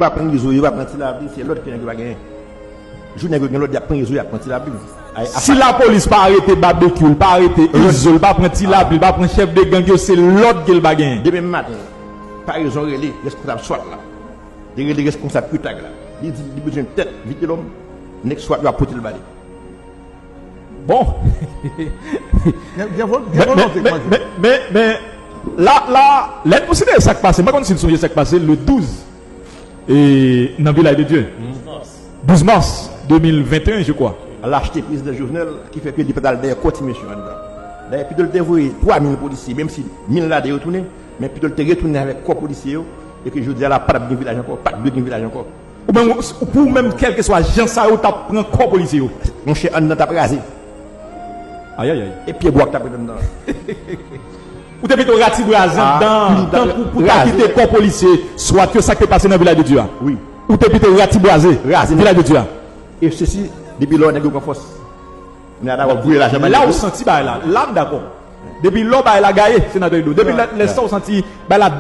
pas prendre réseau, il va prendre la ville, c'est l'autre qui va gagner. Je n'ai pas l'autre qui prend réseau, il va prendre la ville. Si la police pas arrêté barbecue, pas arrêté Isol, pas prendre la ville, pas prendre chef de gang, c'est l'autre qui va gagner. Demain matin, par exemple, les responsables soit là. Les responsables plus tard là. Ils disent besoin de tête, vite l'homme, next soit il va porter le balai. Bon. Mais là, l'aide considère ça qui passe. Moi, quand je me ça qui passe le 12 et dans le village de Dieu. 12 mars 2021, je crois. L'acheter prise de journal qui fait que le département d'ailleurs continue sur là-dedans. D'ailleurs, puis de le dévouer 3000 policiers, même si 1000 là de retourner, mais puis de le retourner avec quoi policiers et que je dis à la pas de village encore, pas de village encore. Ou même pour même quel que soit Jean Sao t'a prend quoi policier. Mon cher Anna t'a rasé. Aïe aïe aïe. Et puis bois t'a pris dedans. Ou t'es plutôt rati dans pour quitter corps policier, soit que ça qui est passé dans le village de Dieu. Oui. Ou t'es plutôt rati boisé dans le village de Dieu. Et ceci, depuis là, on a eu force. Mais là, on senti, là, d'accord. Depuis là, il a gagné, sénateur. Depuis là, on senti, la